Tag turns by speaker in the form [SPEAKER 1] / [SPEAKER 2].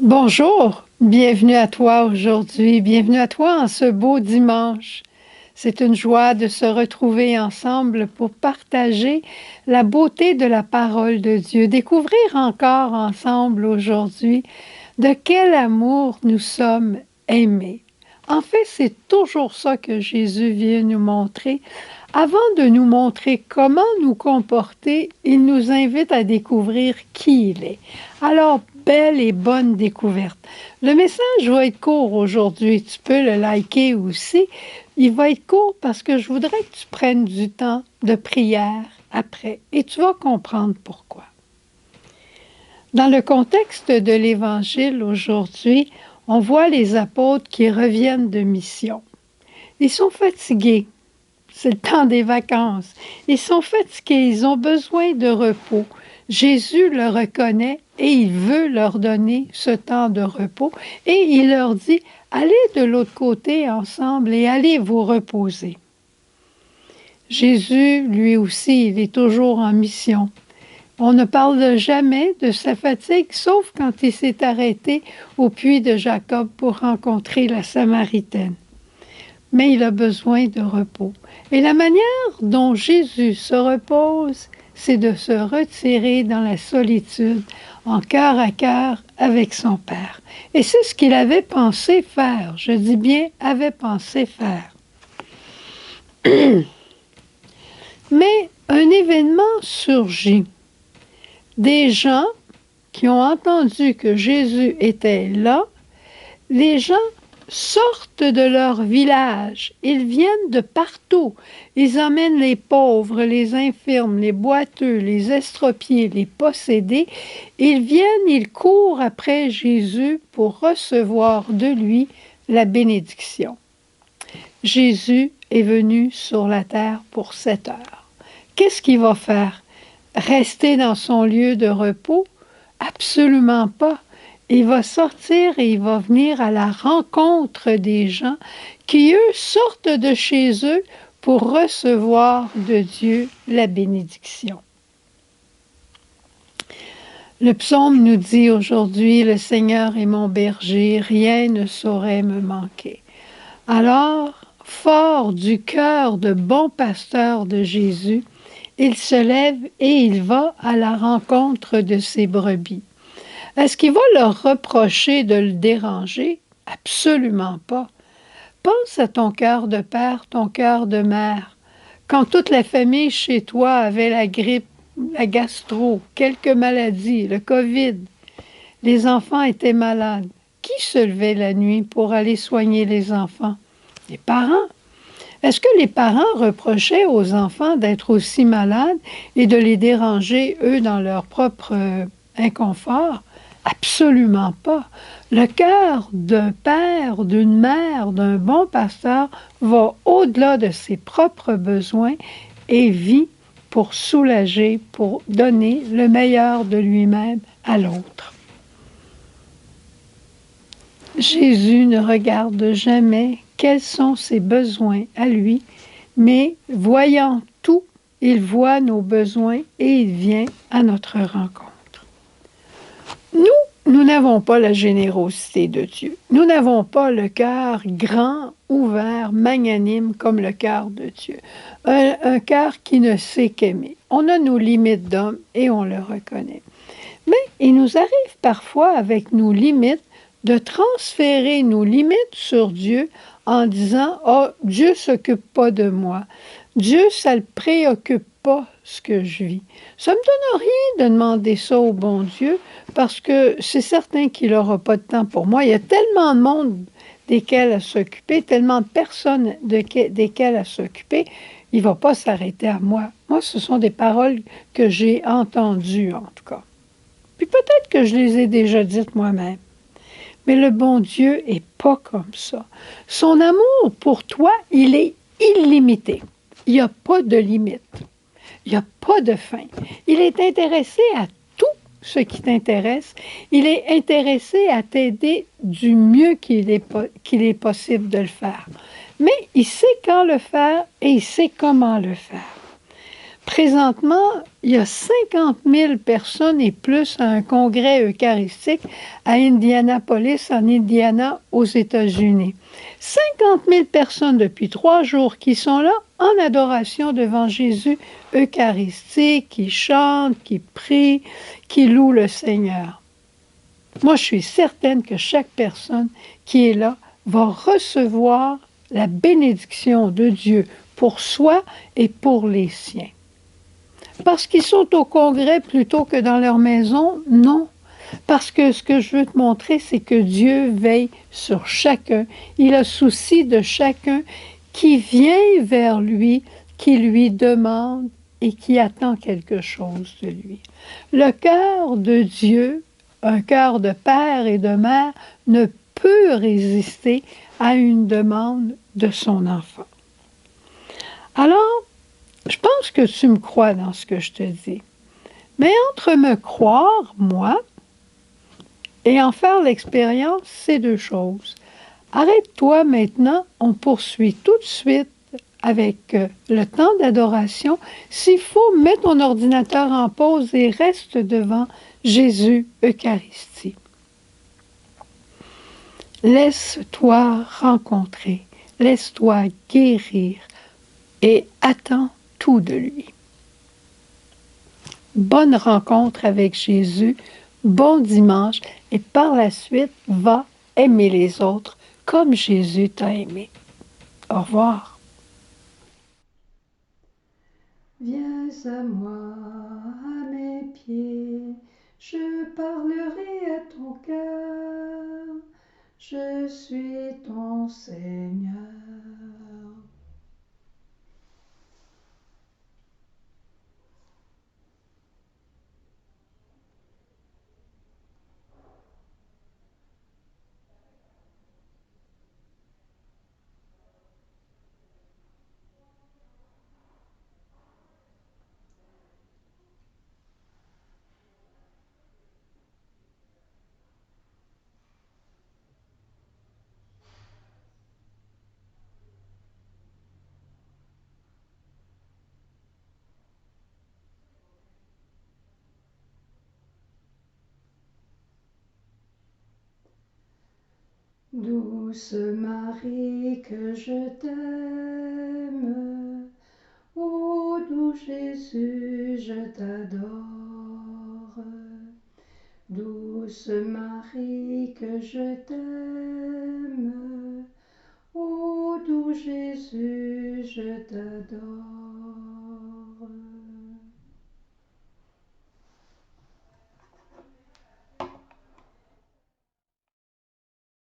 [SPEAKER 1] Bonjour, bienvenue à toi aujourd'hui, bienvenue à toi en ce beau dimanche. C'est une joie de se retrouver ensemble pour partager la beauté de la parole de Dieu, découvrir encore ensemble aujourd'hui de quel amour nous sommes aimés. En fait, c'est toujours ça que Jésus vient nous montrer. Avant de nous montrer comment nous comporter, il nous invite à découvrir qui il est. Alors, belle et bonne découverte. Le message va être court aujourd'hui. Tu peux le liker aussi. Il va être court parce que je voudrais que tu prennes du temps de prière après et tu vas comprendre pourquoi. Dans le contexte de l'Évangile aujourd'hui, on voit les apôtres qui reviennent de mission. Ils sont fatigués. C'est le temps des vacances. Ils sont fatigués, ils ont besoin de repos. Jésus le reconnaît et il veut leur donner ce temps de repos. Et il leur dit, allez de l'autre côté ensemble et allez vous reposer. Jésus, lui aussi, il est toujours en mission. On ne parle jamais de sa fatigue, sauf quand il s'est arrêté au puits de Jacob pour rencontrer la Samaritaine. Mais il a besoin de repos. Et la manière dont Jésus se repose, c'est de se retirer dans la solitude, en cœur à cœur avec son Père. Et c'est ce qu'il avait pensé faire. Je dis bien, avait pensé faire. Mais un événement surgit. Des gens qui ont entendu que Jésus était là, les gens sortent de leur village. Ils viennent de partout. Ils emmènent les pauvres, les infirmes, les boiteux, les estropiés, les possédés. Ils viennent, ils courent après Jésus pour recevoir de lui la bénédiction. Jésus est venu sur la terre pour 7 heures. Qu'est-ce qu'il va faire? Rester dans son lieu de repos? Absolument pas. Il va sortir et il va venir à la rencontre des gens qui, eux, sortent de chez eux pour recevoir de Dieu la bénédiction. Le psaume nous dit aujourd'hui, « Le Seigneur est mon berger, rien ne saurait me manquer. » Alors, fort du cœur de bon pasteur de Jésus, il se lève et il va à la rencontre de ses brebis. Est-ce qu'il va leur reprocher de le déranger? Absolument pas. Pense à ton cœur de père, ton cœur de mère. Quand toute la famille chez toi avait la grippe, la gastro, quelques maladies, le COVID, les enfants étaient malades. Qui se levait la nuit pour aller soigner les enfants? Les parents. Est-ce que les parents reprochaient aux enfants d'être aussi malades et de les déranger, eux, dans leur propre inconfort? Absolument pas. Le cœur d'un père, d'une mère, d'un bon pasteur va au-delà de ses propres besoins et vit pour soulager, pour donner le meilleur de lui-même à l'autre. Jésus ne regarde jamais quels sont ses besoins à lui, mais voyant tout, il voit nos besoins et il vient à notre rencontre. Nous n'avons pas la générosité de Dieu. Nous n'avons pas le cœur grand, ouvert, magnanime comme le cœur de Dieu. Un cœur qui ne sait qu'aimer. On a nos limites d'homme et on le reconnaît. Mais il nous arrive parfois avec nos limites de transférer nos limites sur Dieu en disant « Oh, Dieu ne s'occupe pas de moi. Dieu, ça ne le préoccupe pas ce que je vis. » Ça ne me donne rien de demander ça au bon Dieu parce que c'est certain qu'il n'aura pas de temps pour moi. Il y a tellement de monde desquels à s'occuper, tellement de personnes desquelles à s'occuper, il ne va pas s'arrêter à moi. Moi, ce sont des paroles que j'ai entendues, en tout cas. Puis peut-être que je les ai déjà dites moi-même. Mais le bon Dieu n'est pas comme ça. Son amour pour toi, il est illimité. Il n'y a pas de limite. Il n'y a pas de fin. Il est intéressé à tout ce qui t'intéresse. Il est intéressé à t'aider du mieux qu'il est possible de le faire. Mais il sait quand le faire et il sait comment le faire. Présentement, il y a 50 000 personnes et plus à un congrès eucharistique à Indianapolis, en Indiana, aux États-Unis. 50 000 personnes depuis 3 jours qui sont là en adoration devant Jésus eucharistique, qui chantent, qui prient, qui louent le Seigneur. Moi, je suis certaine que chaque personne qui est là va recevoir la bénédiction de Dieu pour soi et pour les siens. Parce qu'ils sont au congrès plutôt que dans leur maison? Non. Parce que ce que je veux te montrer, c'est que Dieu veille sur chacun. Il a souci de chacun qui vient vers lui, qui lui demande et qui attend quelque chose de lui. Le cœur de Dieu, un cœur de père et de mère, ne peut résister à une demande de son enfant. Alors, je pense que tu me crois dans ce que je te dis. Mais entre me croire, moi, et en faire l'expérience, c'est deux choses. Arrête-toi maintenant, on poursuit tout de suite avec le temps d'adoration. S'il faut, mets ton ordinateur en pause et reste devant Jésus Eucharistie. Laisse-toi rencontrer, laisse-toi guérir et attends tout de lui. Bonne rencontre avec Jésus, bon dimanche et par la suite, va aimer les autres comme Jésus t'a aimé. Au revoir.
[SPEAKER 2] Viens à moi, à mes pieds, je parlerai à ton cœur, je suis ton Seigneur. Douce Marie, que je t'aime, ô doux Jésus, je t'adore. Douce Marie, que je t'aime, ô doux Jésus, je t'adore.